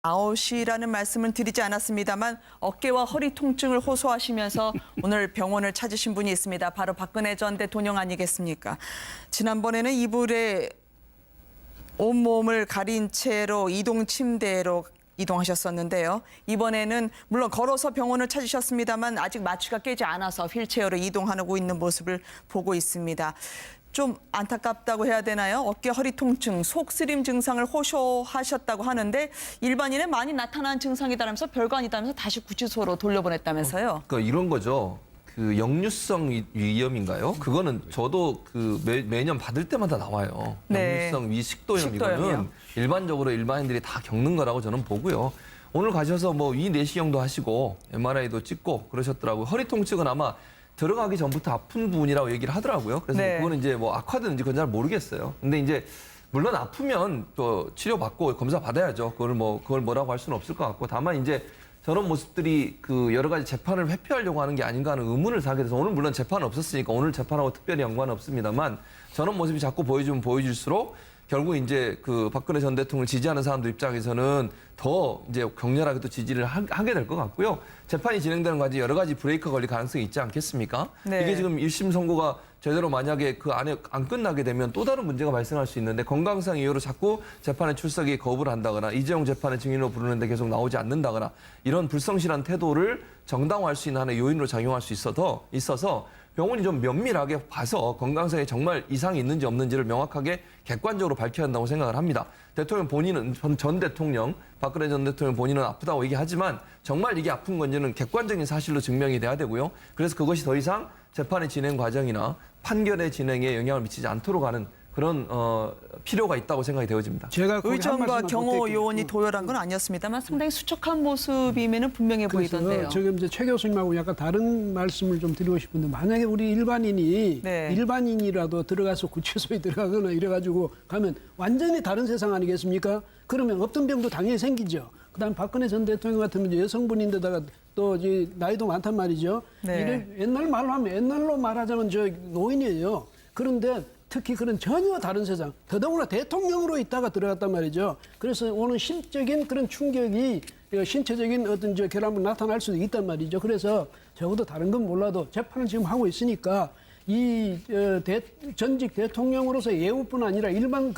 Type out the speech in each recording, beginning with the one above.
아웃이라는 말씀은 드리지 않았습니다만 어깨와 허리 통증을 호소하시면서 오늘 병원을 찾으신 분이 있습니다. 바로 박근혜 전 대통령 아니겠습니까? 지난번에는 이불에 온몸을 가린 채로 이동 침대로 이동하셨었는데요. 이번에는 물론 걸어서 병원을 찾으셨습니다만 아직 마취가 깨지 않아서 휠체어로 이동하고 있는 모습을 보고 있습니다. 좀 안타깝다고 해야 되나요? 어깨 허리 통증, 속쓰림 증상을 호소하셨다고 하는데 일반인에 많이 나타나는 증상이다면서 별거 아니다면서 다시 구치소로 돌려보냈다면서요? 그러니까 이런 거죠. 그 역류성 위염인가요? 그거는 저도 그 매년 받을 때마다 나와요. 네. 역류성 위식도염 식도염이요. 이거는 일반적으로 일반인들이 다 겪는 거라고 저는 보고요. 오늘 가셔서 뭐 위 내시경도 하시고 MRI도 찍고 그러셨더라고요. 허리 통증은 아마 들어가기 전부터 아픈 부분이라고 얘기를 하더라고요. 그래서 네. 그거는 이제 뭐 악화되는지 그건 잘 모르겠어요. 근데 이제 물론 아프면 또 치료받고 검사 받아야죠. 그걸 뭐라고 할 수는 없을 것 같고 다만 이제 저런 모습들이 그 여러 가지 재판을 회피하려고 하는 게 아닌가 하는 의문을 사게 돼서 오늘 물론 재판 없었으니까 오늘 재판하고 특별히 연관은 없습니다만 저런 모습이 자꾸 보여주면 보여질수록 결국 이제 그 박근혜 전 대통령을 지지하는 사람들 입장에서는 더 이제 격렬하게 또 지지를 하게 될 것 같고요. 재판이 진행되는 과정에 여러 가지 브레이크가 걸릴 가능성이 있지 않겠습니까? 네. 이게 지금 1심 선고가 제대로 만약에 그 안에 안 끝나게 되면 또 다른 문제가 발생할 수 있는데 건강상 이유로 자꾸 재판에 출석에 거부를 한다거나 이재용 재판의 증인으로 부르는데 계속 나오지 않는다거나 이런 불성실한 태도를 정당화할 수 있는 하나의 요인으로 작용할 수 있어서 병원이 좀 면밀하게 봐서 건강상에 정말 이상이 있는지 없는지를 명확하게 객관적으로 밝혀야 한다고 생각을 합니다. 대통령 본인은 전 대통령 박근혜 전 대통령 본인은 아프다고 얘기하지만 정말 이게 아픈 건지는 객관적인 사실로 증명이 돼야 되고요. 그래서 그것이 더 이상 재판의 진행 과정이나 판결의 진행에 영향을 미치지 않도록 하는 그런 필요가 있다고 생각이 되어집니다. 제가 의전과 경호 요원이 도열한 건 아니었습니다만 상당히 수척한 모습이면 분명해 보이던데요. 지금 이제 최 교수님하고 약간 다른 말씀을 좀 드리고 싶은데 만약에 우리 일반인이 네. 일반인이라도 들어가서 구치소에 들어가거나 이래가지고 가면 완전히 다른 세상 아니겠습니까? 그러면 없던 병도 당연히 생기죠. 그다음 박근혜 전 대통령 같으면 여성분인데다가 또 이제 나이도 많단 말이죠. 네. 이래 옛날로 말하자면 저 노인이에요. 그런데 특히 그런 전혀 다른 세상, 더더구나 대통령으로 있다가 들어갔단 말이죠. 그래서 오는 심적인 그런 충격이 신체적인 어떤 저 결함으로 나타날 수도 있단 말이죠. 그래서 적어도 다른 건 몰라도 재판을 지금 하고 있으니까 이 전직 대통령으로서 예우뿐 아니라 일반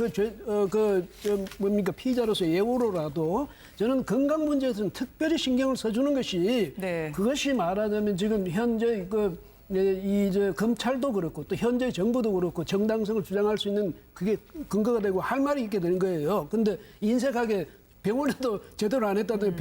피의자로서 예우로라도 저는 건강 문제에서는 특별히 신경을 써주는 것이 네. 그것이 말하자면 지금 현재 검찰도 그렇고 또 현재 정부도 그렇고 정당성을 주장할 수 있는 그게 근거가 되고 할 말이 있게 되는 거예요. 근데 인색하게 병원에도 제대로 안 했다더니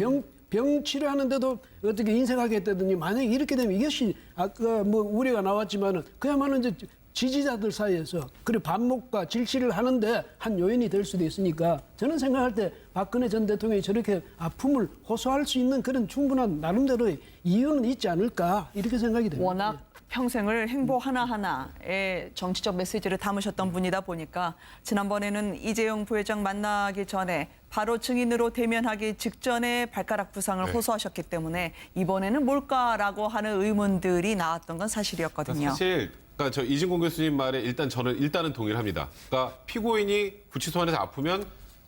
병 치료하는데도 어떻게 인색하게 했다더니 만약에 이렇게 되면 이것이 아까 뭐 우려가 나왔지만은 그야말로 이제 지지자들 사이에서 그리고 반목과 질시를 하는데 한 요인이 될 수도 있으니까 저는 생각할 때 박근혜 전 대통령이 저렇게 아픔을 호소할 수 있는 그런 충분한 나름대로의 이유는 있지 않을까 이렇게 생각이 됩니다. 워낙 평생을 행보 하나하나에 정치적 메시지를 담으셨던 분이다 보니까 지난번에는 이재용 부회장 만나기 전에 바로 증인으로 대면하기 직전에 발가락 부상을 호소하셨기 때문에 이번에는 뭘까라고 하는 의문들이 나왔던 건 사실이었거든요. 그러니까 저 이진공 교수님 말에 일단은 동의를 합니다. 그러니까 피고인이 구치소 안에서 아프면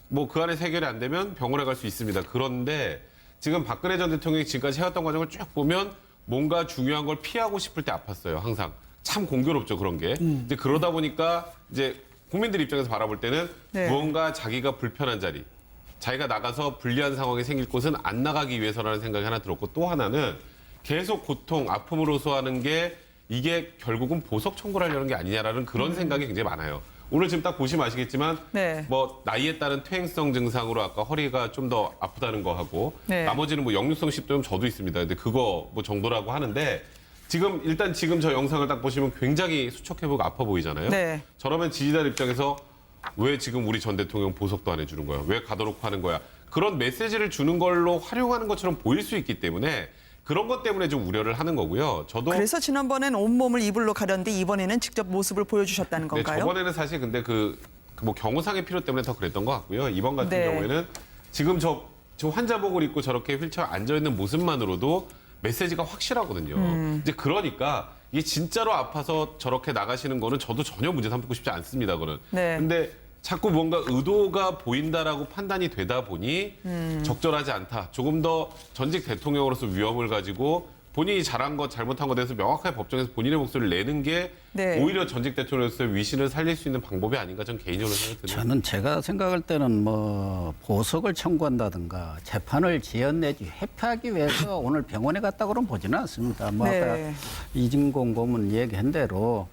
뭐 그 안에서 해결이 안 되면 병원에 갈 수 있습니다. 그런데 지금 박근혜 전 대통령이 지금까지 해왔던 과정을 쭉 보면 뭔가 중요한 걸 피하고 싶을 때 아팠어요. 항상. 참 공교롭죠, 그런 게. 이제 그러다 보니까 이제 국민들 입장에서 바라볼 때는 네. 무언가 자기가 불편한 자리, 자기가 나가서 불리한 상황이 생길 곳은 안 나가기 위해서라는 생각이 하나 들었고 또 하나는 계속 고통, 아픔을 호소하는 게 이게 결국은 보석 청구를 하려는 게 아니냐라는 그런 생각이 굉장히 많아요. 오늘 지금 딱 보시면 아시겠지만 네. 뭐 나이에 따른 퇴행성 증상으로 아까 허리가 좀 더 아프다는 거 하고 네. 나머지는 뭐 역류성 식도염 저도 있습니다. 근데 그거 뭐 정도라고 하는데 지금 저 영상을 딱 보시면 굉장히 수척해 보이고 아파 보이잖아요. 네. 저러면 지지자들 입장에서 왜 지금 우리 전 대통령 보석도 안 해주는 거야? 왜 가둬놓고 하는 거야? 그런 메시지를 주는 걸로 활용하는 것처럼 보일 수 있기 때문에 그런 것 때문에 좀 우려를 하는 거고요. 저도 그래서 지난번엔 온몸을 이불로 가렸는데 이번에는 직접 모습을 보여주셨다는 네, 건가요? 저번에는 사실 근데 뭐 경호상의 필요 때문에 더 그랬던 것 같고요. 이번 같은 네. 경우에는 지금 환자복을 입고 저렇게 휠체어 앉아 있는 모습만으로도 메시지가 확실하거든요. 이제 그러니까 이게 진짜로 아파서 저렇게 나가시는 거는 저도 전혀 문제 삼고 싶지 않습니다. 그는. 네. 근데 자꾸 뭔가 의도가 보인다라고 판단이 되다 보니 적절하지 않다. 조금 더 전직 대통령으로서 위험을 가지고 본인이 잘한 것, 잘못한 것에 대해서 명확하게 법정에서 본인의 목소리를 내는 게 네. 오히려 전직 대통령으로서의 위신을 살릴 수 있는 방법이 아닌가 저는 개인적으로 생각드립니다. 저는 제가 생각할 때는 뭐 보석을 청구한다든가 재판을 지연내지 회피하기 위해서 오늘 병원에 갔다 그러면 보지는 않습니다. 뭐 아까 네. 이진공 고문 얘기한 대로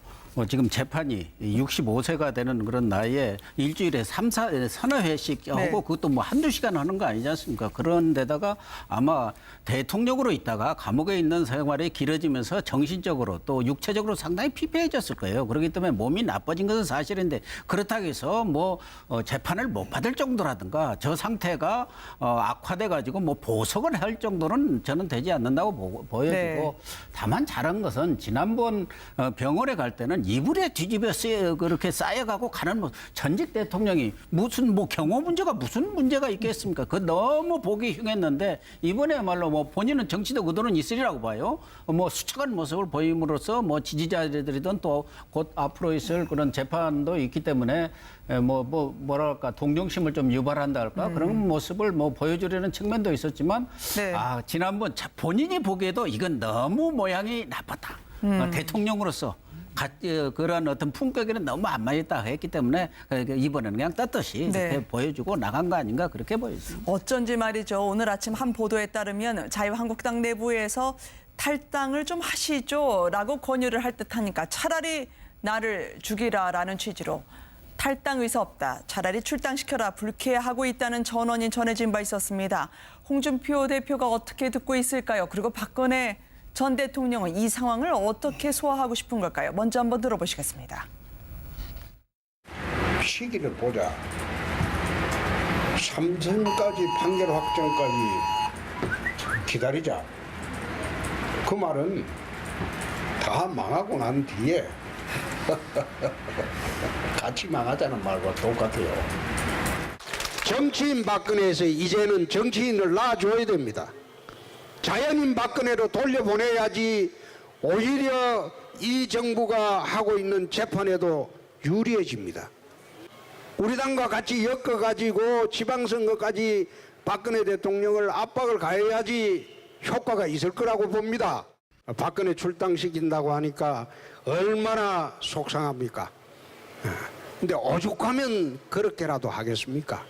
지금 재판이 65세가 되는 그런 나이에 일주일에 서너 회씩 하고 네. 그것도 뭐 한두 시간 하는 거 아니지 않습니까? 그런 데다가 아마 대통령으로 있다가 감옥에 있는 생활이 길어지면서 정신적으로 또 육체적으로 상당히 피폐해졌을 거예요. 그렇기 때문에 몸이 나빠진 것은 사실인데 그렇다고 해서 뭐 재판을 못 받을 정도라든가 저 상태가 악화돼 가지고 뭐 보석을 할 정도는 저는 되지 않는다고 보여지고 네. 다만 잘한 것은 지난번 병원에 갈 때는 이불에 뒤집어 그렇게 쌓여가고 가는 뭐 전직 대통령이 무슨 뭐 경호 문제가 무슨 문제가 있겠습니까? 그 너무 보기 흉했는데 이번에야말로 뭐 본인은 정치적 의도는 있으리라고 봐요. 뭐 수척한 모습을 보임으로써 뭐 지지자들이든 또 곧 앞으로 있을 그런 재판도 있기 때문에 뭐랄까 동정심을 좀 유발한다 할까 그런 모습을 뭐 보여주려는 측면도 있었지만 네. 지난번 본인이 보기에도 이건 너무 모양이 나빴다. 대통령으로서 그런 어떤 품격에는 너무 안 맞았다 했기 때문에 이번에는 그냥 떳떳이 네. 이렇게 보여주고 나간 거 아닌가 그렇게 보였습니다. 어쩐지 말이죠. 오늘 아침 한 보도에 따르면 자유한국당 내부에서 탈당을 좀 하시죠라고 권유를 할 듯하니까 차라리 나를 죽이라라는 취지로 탈당 의사 없다. 차라리 출당시켜라. 불쾌하고 있다는 전원이 전해진 바 있었습니다. 홍준표 대표가 어떻게 듣고 있을까요? 그리고 박근혜 전 대통령은 이 상황을 어떻게 소화하고 싶은 걸까요? 먼저 한번 들어보시겠습니다. 시기를 보자. 삼선까지 판결 확정까지 기다리자. 그 말은 다 망하고 난 뒤에 같이 망하자는 말과 똑같아요. 정치인 박근혜에서 이제는 정치인을 놔줘야 됩니다. 자연인 박근혜로 돌려보내야지 오히려 이 정부가 하고 있는 재판에도 유리해집니다. 우리 당과 같이 엮어가지고 지방선거까지 박근혜 대통령을 압박을 가해야지 효과가 있을 거라고 봅니다. 박근혜 출당시킨다고 하니까 얼마나 속상합니까? 근데 오죽하면 그렇게라도 하겠습니까?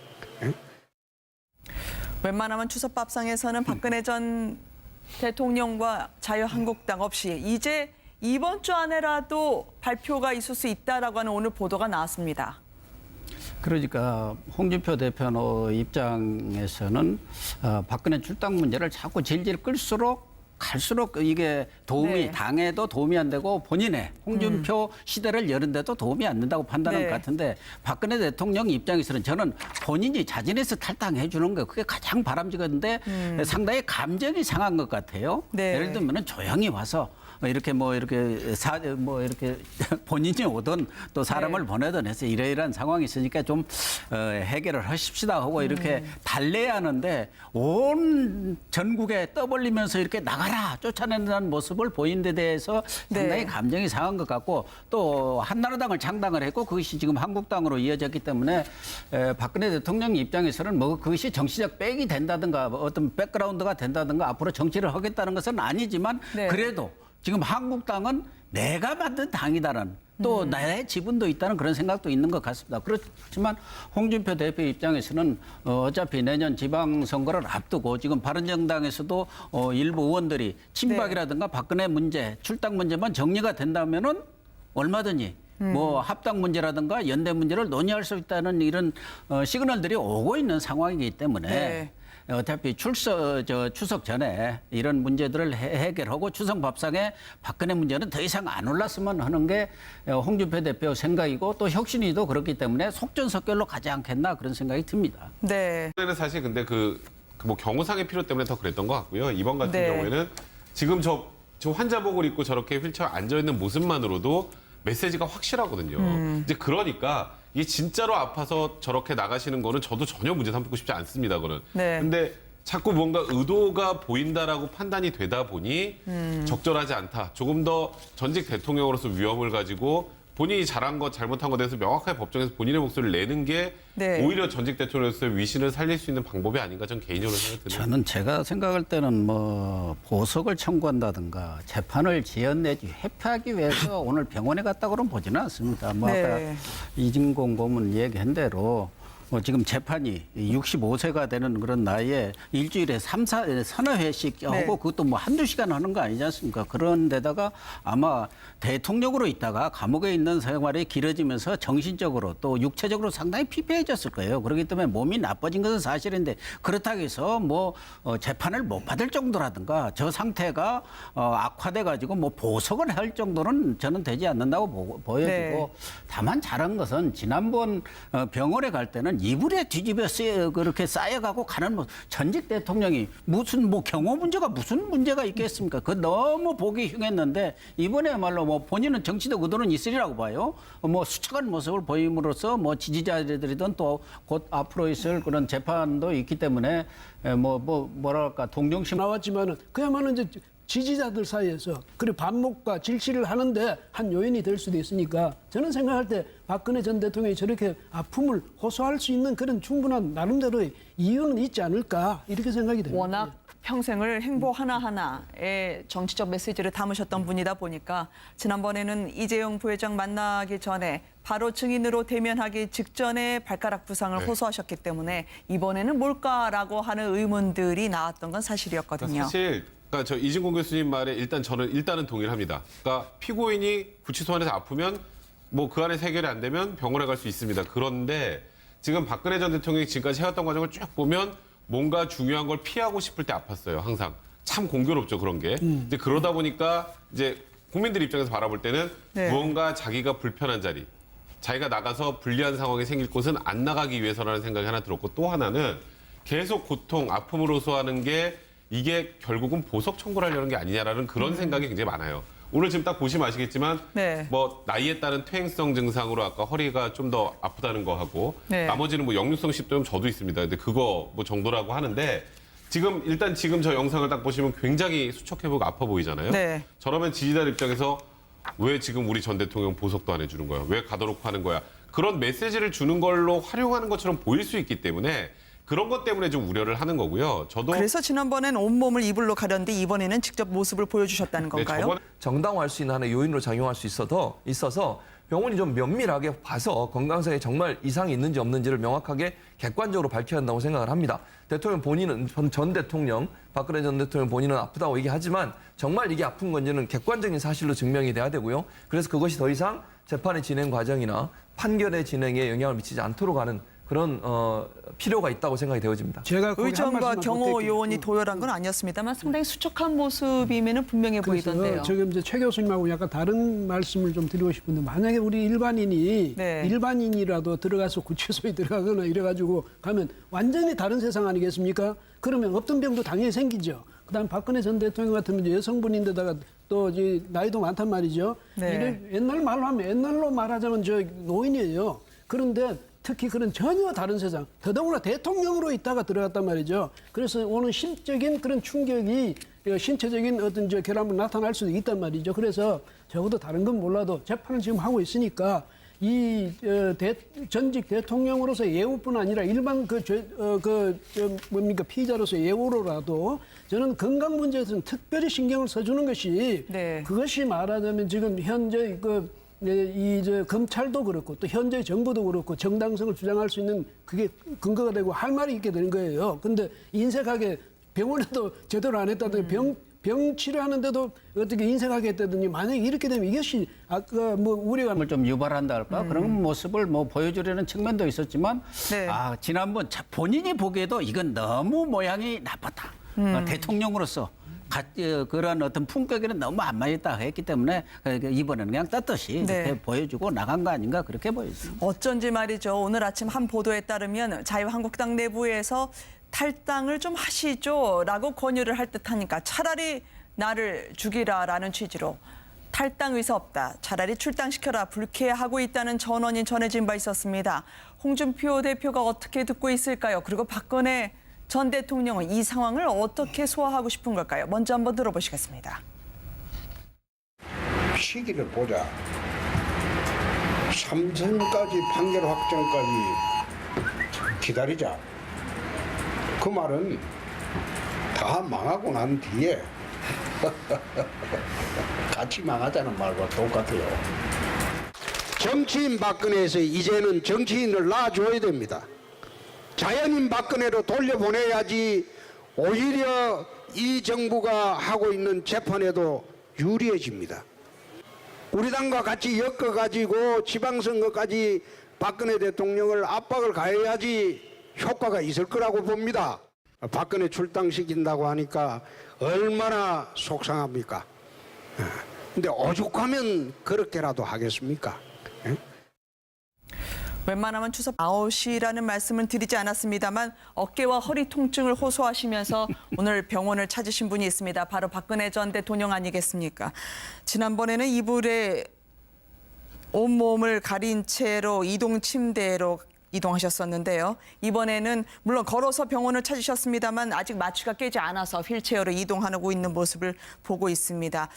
웬만하면 추석밥상에서는 박근혜 전 대통령과 자유한국당 없이 이제 이번 주 안에라도 발표가 있을 수 있다라고 하는 오늘 보도가 나왔습니다. 그러니까 홍준표 대표 입장에서는 박근혜 출당 문제를 자꾸 질질 끌수록 갈수록 이게 도움이 네. 당에도 도움이 안 되고 본인의 홍준표 시대를 여는데도 도움이 안 된다고 판단한 네. 것 같은데 박근혜 대통령 입장에서는 저는 본인이 자진해서 탈당해 주는 거 그게 가장 바람직한데 상당히 감정이 상한 것 같아요. 네. 예를 들면 조용히 와서 이렇게 본인이 오든 또 사람을 네. 보내든 해서 이러이러한 상황이 있으니까 좀 해결을 하십시다 하고 이렇게 달래야 하는데 온 전국에 떠벌리면서 이렇게 나가라 쫓아낸다는 모습을 보인 데 대해서 상당히 네. 감정이 상한 것 같고 또 한나라당을 창당을 했고 그것이 지금 한국당으로 이어졌기 때문에 박근혜 대통령 입장에서는 뭐 그것이 정치적 백이 된다든가 어떤 백그라운드가 된다든가 앞으로 정치를 하겠다는 것은 아니지만 네. 그래도 지금 한국당은 내가 만든 당이다라는 또 나의 지분도 있다는 그런 생각도 있는 것 같습니다. 그렇지만 홍준표 대표 입장에서는 어차피 내년 지방선거를 앞두고 지금 바른정당에서도 일부 의원들이 친박이라든가 박근혜 문제, 출당 문제만 정리가 된다면은 얼마든지 뭐 합당 문제라든가 연대 문제를 논의할 수 있다는 이런 시그널들이 오고 있는 상황이기 때문에 네. 어차피 추석 전에 이런 문제들을 해결하고 추석 밥상에 박근혜 문제는 더 이상 안 올랐으면 하는 게 홍준표 대표 생각이고 또 혁신위도 그렇기 때문에 속전속결로 가지 않겠나 그런 생각이 듭니다. 네. 는 사실 근데 뭐 경호상의 필요 때문에 더 그랬던 것 같고요. 이번 같은 네. 경우에는 지금 저 환자복을 입고 저렇게 휠체어 앉아 있는 모습만으로도 메시지가 확실하거든요. 이제 그러니까 이게 진짜로 아파서 저렇게 나가시는 거는 저도 전혀 문제 삼고 싶지 않습니다. 그거는. 네. 근데 자꾸 뭔가 의도가 보인다라고 판단이 되다 보니 적절하지 않다. 조금 더 전직 대통령으로서 위험을 가지고 본인이 잘한 것, 잘못한 것에 대해서 명확하게 법정에서 본인의 목소리를 내는 게 네. 오히려 전직 대통령으로서의 위신을 살릴 수 있는 방법이 아닌가 저는 개인적으로 생각드립니다. 저는 제가 생각할 때는 뭐 보석을 청구한다든가 재판을 지연내지 회피하기 위해서 오늘 병원에 갔다고는 보지는 않습니다. 뭐 네. 아까 이진공 고문 얘기한 대로 뭐 지금 재판이 65세가 되는 그런 나이에 일주일에 서너 회씩 하고 네. 그것도 뭐 한두 시간 하는 거 아니지 않습니까? 그런 데다가 아마 대통령으로 있다가 감옥에 있는 생활이 길어지면서 정신적으로 또 육체적으로 상당히 피폐해졌을 거예요. 그렇기 때문에 몸이 나빠진 것은 사실인데 그렇다고 해서 뭐 재판을 못 받을 정도라든가 저 상태가 악화돼 가지고 뭐 보석을 할 정도는 저는 되지 않는다고 보여지고 네. 다만 잘한 것은 지난번 병원에 갈 때는 이불에 뒤집어 그렇게 쌓여가고 가는 뭐 전직 대통령이 무슨 뭐 경호 문제가 무슨 문제가 있겠습니까? 그 너무 보기 흉했는데 이번에야말로 뭐 본인은 정치적 의도는 있으리라고 봐요. 뭐 수척한 모습을 보임으로써 뭐 지지자들이든 또 곧 앞으로 있을 그런 재판도 있기 때문에 뭐랄까 동정심 나왔지만은 그야말로 이제 지지자들 사이에서 그리고 반목과 질시를 하는데 한 요인이 될 수도 있으니까 저는 생각할 때 박근혜 전 대통령이 저렇게 아픔을 호소할 수 있는 그런 충분한 나름대로의 이유는 있지 않을까 이렇게 생각이 됩니다. 워낙 평생을 행보 하나하나에 정치적 메시지를 담으셨던 분이다 보니까 지난번에는 이재용 부회장 만나기 전에 바로 증인으로 대면하기 직전에 발가락 부상을 호소하셨기 때문에 이번에는 뭘까라고 하는 의문들이 나왔던 건 사실이었거든요. 사실 그러니까 저 이진공 교수님 말에 일단은 동의를 합니다. 그러니까 피고인이 구치소안에서 아프면 뭐 그 안에 해결이 안 되면 병원에 갈 수 있습니다. 그런데 지금 박근혜 전 대통령이 지금까지 해왔던 과정을 쭉 보면 뭔가 중요한 걸 피하고 싶을 때 아팠어요. 항상 참 공교롭죠 그런 게. 이제 그러다 보니까 이제 국민들 입장에서 바라볼 때는 네. 무언가 자기가 불편한 자리, 자기가 나가서 불리한 상황이 생길 곳은 안 나가기 위해서라는 생각이 하나 들었고 또 하나는 계속 고통, 아픔을 호소하는 게 이게 결국은 보석 청구를 하려는 게 아니냐라는 그런 생각이 굉장히 많아요. 오늘 지금 딱 보시면 아시겠지만 네. 뭐 나이에 따른 퇴행성 증상으로 아까 허리가 좀 더 아프다는 거 하고 네. 나머지는 뭐 역류성 식도염 저도 있습니다. 근데 그거 뭐 정도라고 하는데 지금 저 영상을 딱 보시면 굉장히 수척해보고 아파 보이잖아요. 네. 저러면 지지자들 입장에서 왜 지금 우리 전 대통령 보석도 안 해주는 거야? 왜 가둬놓고 하는 거야? 그런 메시지를 주는 걸로 활용하는 것처럼 보일 수 있기 때문에 그런 것 때문에 좀 우려를 하는 거고요. 저도 그래서 지난번엔 온몸을 이불로 가렸는데 이번에는 직접 모습을 보여주셨다는 건가요? 저번에 정당화할 수 있는 하나의 요인으로 작용할 수 있어서 병원이 좀 면밀하게 봐서 건강상에 정말 이상이 있는지 없는지를 명확하게 객관적으로 밝혀야 한다고 생각을 합니다. 대통령 본인은 전 대통령 박근혜 전 대통령 본인은 아프다고 얘기하지만 정말 이게 아픈 건지는 객관적인 사실로 증명이 돼야 되고요. 그래서 그것이 더 이상 재판의 진행 과정이나 판결의 진행에 영향을 미치지 않도록 하는 그런 필요가 있다고 생각이 되어집니다. 제가 거기 한 의정과 말씀만 경호 보탤게요. 요원이 도열한 건 아니었습니다만 상당히 수척한 모습이면 분명해 보이던데요. 그래서 지금 이제 최 교수님하고 약간 다른 말씀을 좀 드리고 싶은데 만약에 우리 일반인이 네. 일반인이라도 들어가서 구치소에 들어가거나 이래가지고 가면 완전히 다른 세상 아니겠습니까? 그러면 없던 병도 당연히 생기죠. 그다음 박근혜 전 대통령 같으면 이제 여성분인데다가 또 이제 나이도 많단 말이죠. 네. 이래 옛날로 말하자면 저 노인이에요. 그런데 특히 그런 전혀 다른 세상, 더더구나 대통령으로 있다가 들어갔단 말이죠. 그래서 오는 심적인 그런 충격이 신체적인 어떤 저 결함으로 나타날 수도 있단 말이죠. 그래서 적어도 다른 건 몰라도 재판을 지금 하고 있으니까 이 전직 대통령으로서 예우뿐 아니라 일반 피의자로서 예우로라도 저는 건강 문제에서는 특별히 신경을 써주는 것이 네. 그것이 말하자면 지금 현재 검찰도 그렇고 또 현재 정부도 그렇고 정당성을 주장할 수 있는 그게 근거가 되고 할 말이 있게 되는 거예요. 근데 인색하게 병원에도 제대로 안 했다더니 병 치료하는데도 어떻게 인색하게 했다더니 만약에 이렇게 되면 이것이 아까 뭐 우리가 좀 유발한다 할까 그런 모습을 뭐 보여주려는 측면도 있었지만 네. 지난번 본인이 보기에도 이건 너무 모양이 나빴다. 대통령으로서 그런 어떤 품격에는 너무 안 맞았다 했기 때문에 이번에는 그냥 떳떳이 네. 이렇게 보여주고 나간 거 아닌가 그렇게 보여집니다. 어쩐지 말이죠. 오늘 아침 한 보도에 따르면 자유한국당 내부에서 탈당을 좀 하시죠라고 권유를 할 듯하니까 차라리 나를 죽이라라는 취지로 탈당 의사 없다. 차라리 출당시켜라. 불쾌하고 있다는 전원이 전해진 바 있었습니다. 홍준표 대표가 어떻게 듣고 있을까요? 그리고 박근혜 전 대통령은 이 상황을 어떻게 소화하고 싶은 걸까요? 먼저 한번 들어보시겠습니다. 시기를 보자. 삼선까지 판결 확정까지 기다리자. 그 말은 다 망하고 난 뒤에 같이 망하자는 말과 똑같아요. 정치인 박근혜에서 이제는 정치인을 놔줘야 됩니다. 자연인 박근혜로 돌려보내야지 오히려 이 정부가 하고 있는 재판에도 유리해집니다. 우리 당과 같이 엮어가지고 지방선거까지 박근혜 대통령을 압박을 가해야지 효과가 있을 거라고 봅니다. 박근혜 출당시킨다고 하니까 얼마나 속상합니까? 근데 오죽하면 그렇게라도 하겠습니까? 웬만하면 추석 아웃이라는 말씀은 드리지 않았습니다만 어깨와 허리 통증을 호소하시면서 오늘 병원을 찾으신 분이 있습니다. 바로 박근혜 전 대통령 아니겠습니까? 지난번에는 이불에 온몸을 가린 채로 이동 침대로 이동하셨었는데요. 이번에는 물론 걸어서 병원을 찾으셨습니다만 아직 마취가 깨지 않아서 휠체어로 이동하고 있는 모습을 보고 있습니다.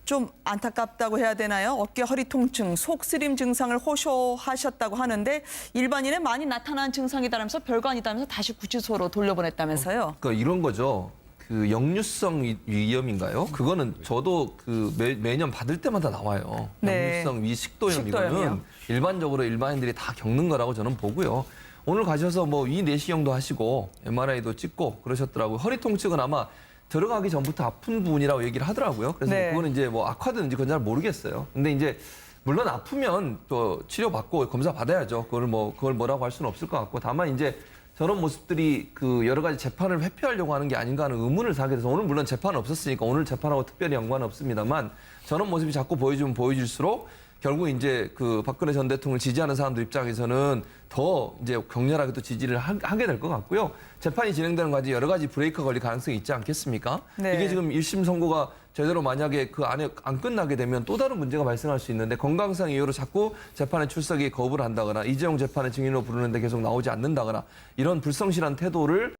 좀 안타깝다고 해야 되나요? 어깨 허리 통증, 속쓰림 증상을 호소하셨다고 하는데 일반인에 많이 나타나는 증상이다면서 별거 아니다면서 다시 구치소로 돌려보냈다면서요? 그러니까 이런 거죠. 그 역류성 위염인가요? 그거는 저도 그 매년 받을 때마다 나와요. 네. 역류성 위식도염 식도염이요? 이거는 일반적으로 일반인들이 다 겪는 거라고 저는 보고요. 오늘 가셔서 뭐 위 내시경도 하시고 MRI도 찍고 그러셨더라고요. 허리 통증은 아마 들어가기 전부터 아픈 부분이라고 얘기를 하더라고요. 그래서 네. 그거는 이제 뭐 악화되는지 그건 잘 모르겠어요. 근데 이제 물론 아프면 또 치료받고 검사 받아야죠. 그걸 뭐라고 할 수는 없을 것 같고 다만 이제 저런 모습들이 그 여러 가지 재판을 회피하려고 하는 게 아닌가 하는 의문을 사게 돼서 오늘 물론 재판은 없었으니까 오늘 재판하고 특별히 연관은 없습니다만 저런 모습이 자꾸 보여주면 보여질수록 결국 이제 그 박근혜 전 대통령을 지지하는 사람들 입장에서는 더 이제 격렬하게 또 지지를 하게 될 것 같고요. 재판이 진행되는 과정에 여러 가지 브레이크가 걸릴 가능성이 있지 않겠습니까? 네. 이게 지금 1심 선고가 제대로 만약에 그 안에 안 끝나게 되면 또 다른 문제가 발생할 수 있는데 건강상 이유로 자꾸 재판에 출석에 거부를 한다거나 이재용 재판의 증인으로 부르는데 계속 나오지 않는다거나 이런 불성실한 태도를